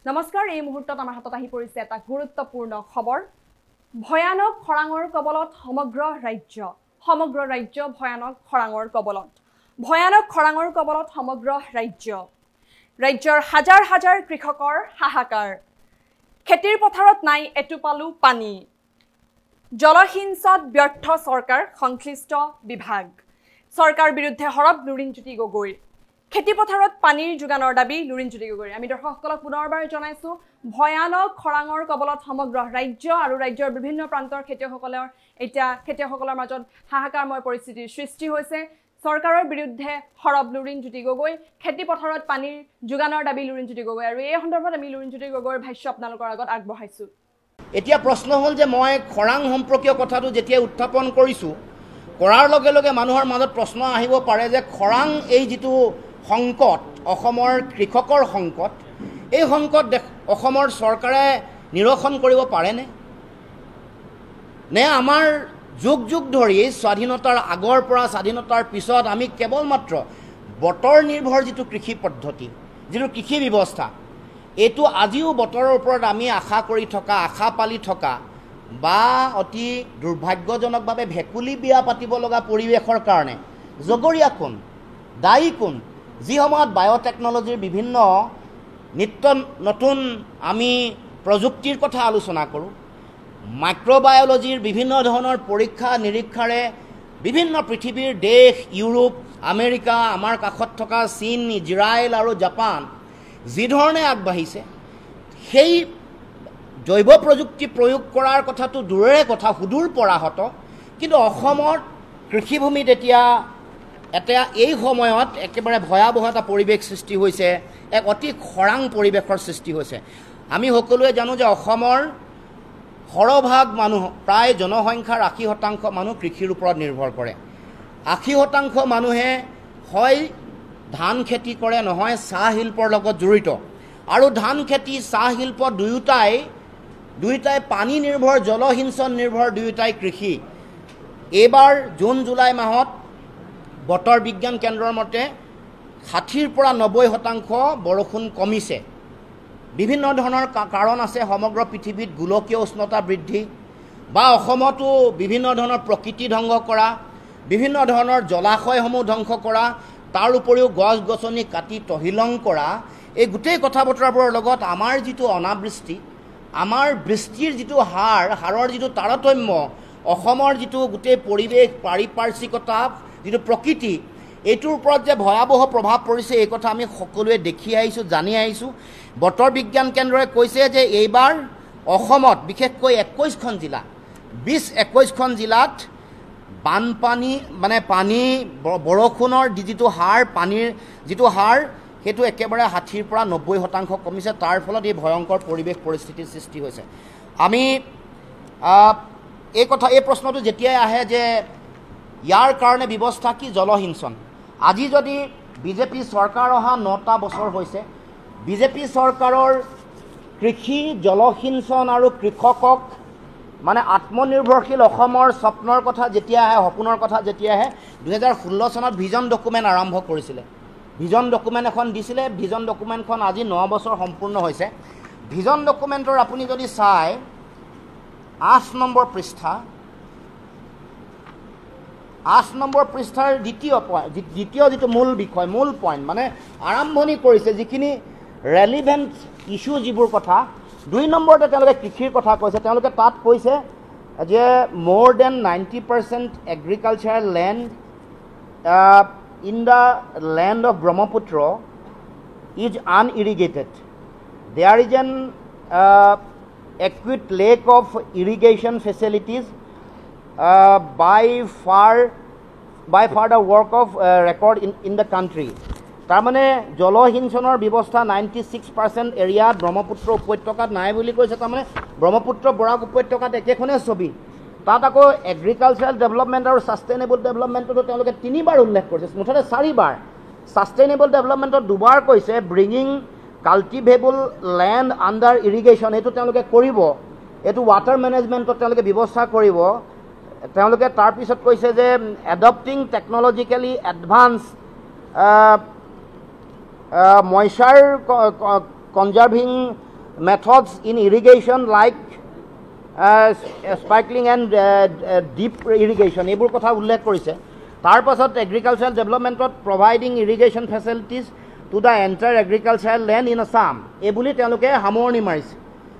নমস্কাৰ এই মুহূৰ্তত আমাৰ হাতত আহি পৰিছে এটা গুৰুত্বপূৰ্ণ খবৰ ভয়ানক খৰাঙৰ কবলত সমগ্ৰ ৰাজ্য ভয়ানক খৰাঙৰ কবলত সমগ্ৰ ৰাজ্যৰ হাজাৰ হাজাৰ কৃষকৰ হাহাকাৰ খেতিৰ পথাৰত নাই এটুপালো পানী জলসিঞ্চনত ব্যৰ্থ চৰকাৰ সংশ্লিষ্ট বিভাগ চৰকাৰ বিৰুদ্ধে হৰব লুৰিণজ্যোতি গগৈ খেতি পথাৰত পানীৰ যোগানৰ দাবী লুৰিণজ্যোতি গগৈ আমি দৰ্শকসকলক পুনৰবাৰ জনাইছো ভয়ানক খৰাঙৰ কবলত সমগ্ৰ ৰাজ্য আৰু ৰাজ্যৰ বিভিন্ন প্ৰান্তৰ খেতিয়কসকলৰ মাজত হাহাকাৰময় পৰিস্থিতিৰ সৃষ্টি হৈছে চৰকাৰৰ বিৰুদ্ধে হৰব লুৰিণজ্যোতি গগৈ খেতি পথাৰত পানীৰ যোগানৰ দাবী লুৰিণজ্যোতি গগৈ আৰু এই সন্দৰ্ভত আমি লুৰিণজ্যোতি গগৈৰ ভাষ্য আপোনালোকৰ আগত আগবঢ়াইছো এতিয়া প্ৰশ্ন হ'ল যে মই খৰাং সম্পৰ্কীয় কথাটো যেতিয়া উত্থাপন কৰিছো কৰাৰ লগে লগে মানুহৰ মাজত প্ৰশ্ন আহিব পাৰে যে খৰাং এই যিটো সংকট অসমৰ কৃষকৰ সংকট এই সংকট অসমৰ চৰকাৰে নিৰসন কৰিব পাৰেনে নে আমাৰ যুগ যুগ ধৰি স্বাধীনতাৰ আগৰ পৰা স্বাধীনতাৰ পিছত আমি কেৱল মাত্ৰ বতৰ নিৰ্ভৰ যিটো কৃষি পদ্ধতি যিটো কৃষি ব্যৱস্থা এইটো আজিও বতৰৰ ওপৰত আমি আশা পালি থকা বা অতি দুৰ্ভাগ্যজনকভাৱে ভেকুলী বিয়া পাতিব লগা পৰিৱেশৰ কাৰণে জগৰীয়া কোন দায়ী কোন যি সময়ত বায়'টেকনলজিৰ বিভিন্ন নিত্য নতুন আমি প্ৰযুক্তিৰ কথা আলোচনা কৰোঁ মাইক্ৰ'বায়'লজিৰ বিভিন্ন ধৰণৰ পৰীক্ষা নিৰীক্ষাৰে বিভিন্ন পৃথিৱীৰ দেশ ইউৰোপ আমেৰিকা আমাৰ কাষত থকা চীন ইজৰাইল আৰু জাপান যি ধৰণে আগবাঢ়িছে সেই জৈৱ প্ৰযুক্তি প্ৰয়োগ কৰাৰ কথাটো দূৰৰে কথা সুদূৰ পৰাহত কিন্তু অসমৰ কৃষিভূমিত এতিয়া এই সময়ত একেবাৰে ভয়াৱহ এটা পৰিৱেশ সৃষ্টি হৈছে এক অতি খৰাং পৰিৱেশৰ সৃষ্টি হৈছে আমি সকলোৱে জানো যে অসমৰ সৰহভাগ মানুহ প্ৰায় জনসংখ্যাৰ ৮০% মানুহ কৃষিৰ ওপৰত নিৰ্ভৰ কৰে ৮০% মানুহে হয় ধান খেতি কৰে নহয় চাহ শিল্পৰ লগত জড়িত আৰু ধান খেতি চাহ শিল্প দুয়োটাই পানী নিৰ্ভৰ জলসিঞ্চন নিৰ্ভৰ দুয়োটাই কৃষি এইবাৰ জুন জুলাই মাহত বতৰ বিজ্ঞান কেন্দ্ৰৰ মতে ৬০ৰ পৰা ৯০% বৰষুণ কমিছে বিভিন্ন ধৰণৰ কাৰণ আছে সমগ্ৰ পৃথিৱীত গোলকীয় উষ্ণতা বৃদ্ধি বা অসমতো বিভিন্ন ধৰণৰ প্ৰকৃতি ধ্বংস কৰা বিভিন্ন ধৰণৰ জলাশয়সমূহ ধ্বংস কৰা তাৰ উপৰিও গছ গছনি কাটি তহিলং কৰা এই গোটেই কথা বতৰাবোৰৰ লগত আমাৰ যিটো অনাবৃষ্টি আমাৰ বৃষ্টিৰ যিটো হাৰৰ যিটো তাৰতম্য অসমৰ যিটো গোটেই পৰিৱেশ পাৰিপাৰ্শ্বিকতা যিটো প্ৰকৃতি এইটোৰ ওপৰত যে ভয়াৱহ প্ৰভাৱ পৰিছে এই কথা আমি সকলোৱে দেখি আহিছোঁ জানি আহিছোঁ বতৰ বিজ্ঞান কেন্দ্ৰই কৈছে যে এইবাৰ অসমত বিশেষকৈ ২১খন জিলা ২০-২১খন জিলাত বানপানী মানে পানী বৰষুণৰ যিটো পানীৰ যিটো সেইটো একেবাৰে ৬০ৰ পৰা ৯০% কমিছে তাৰ ফলত এই ভয়ংকৰ পৰিৱেশ পৰিস্থিতিৰ সৃষ্টি হৈছে আমি এই প্ৰশ্নটো যেতিয়াই আহে যে ইয়াৰ কাৰণে ব্যৱস্থা কি জলসিঞ্চন আজি যদি বিজেপি চৰকাৰ অহা ৯টা বছৰ হৈছে বিজেপি চৰকাৰৰ কৃষি জলসিঞ্চন আৰু কৃষকক মানে আত্মনিৰ্ভৰশীল অসমৰ স্বপ্নৰ কথা যেতিয়া আহে সপোনৰ কথা যেতিয়া আহে ২০১৬ চনত ভিজন ডকুমেণ্ট আৰম্ভ কৰিছিলে ভিজন ডকুমেণ্ট এখন দিছিলে ভিজন ডকুমেণ্টখন আজি ৯ বছৰ সম্পূৰ্ণ হৈছে ভিজন ডকুমেণ্টৰ আপুনি যদি চাই ৮ নম্বৰ পৃষ্ঠাৰ দ্বিতীয় যিটো মূল পইণ্ট মানে আৰম্ভণি কৰিছে যিখিনি ৰেলিভেণ্ট ইছ্যু যিবোৰ কথা ২ নম্বৰতে তেওঁলোকে কৃষিৰ কথা কৈছে তেওঁলোকে তাত কৈছে যে more than 90% agricultural land in the land of Brahmaputra is unirrigated there is an equate lack of irrigation facilities by far the work of record in the country তাৰমানে জলসিঞ্চনৰ ব্যৱস্থা 96% এৰিয়াত ব্ৰহ্মপুত্ৰ উপত্যকাত নাই বুলি কৈছে তাৰমানে ব্ৰহ্মপুত্ৰ বৰাক উপত্যকাত একেখনে ছবি তাত আকৌ এগ্ৰিকালচাৰেল ডেভেলপমেণ্ট আৰু ছাষ্টেইনেবল ডেভেলপমেণ্টতো তেওঁলোকে 3বাৰ উল্লেখ কৰিছে মুঠতে 4বাৰ ছাষ্টেইনেবল ডেভেলপমেণ্টত 2বাৰ কৈছে bringing cultivable land under irrigation এইটো তেওঁলোকে কৰিব এইটো ৱাটাৰ মেনেজমেণ্টত তেওঁলোকে ব্যৱস্থা কৰিব তেওঁলোকে তাৰপিছত কৈছে যে এডপ্টিং টেকনলজিকেলি advance moisture conserving methods in irrigation like sprinkling and deep irrigation এইবোৰ কথা উল্লেখ কৰিছে তাৰ পাছত এগ্ৰিকালচাৰাল ডেভেলপমেণ্টত providing irrigation facilities to the entire agricultural land in Assam এই বুলি তেওঁলোকে সামৰণি মাৰিছে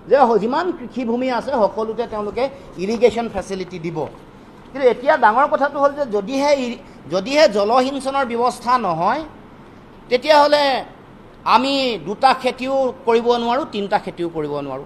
যে যিমান কৃষিভূমি আছে সকলোতে তেওঁলোকে ইৰিগেশ্যন ফেচিলিটি দিব কিন্তু এতিয়া ডাঙৰ কথাটো হ'ল যে যদিহে জলসিঞ্চনৰ ব্যৱস্থা নহয় তেতিয়াহ'লে আমি দুটা খেতিও কৰিব নোৱাৰোঁ তিনিটা খেতিও কৰিব নোৱাৰোঁ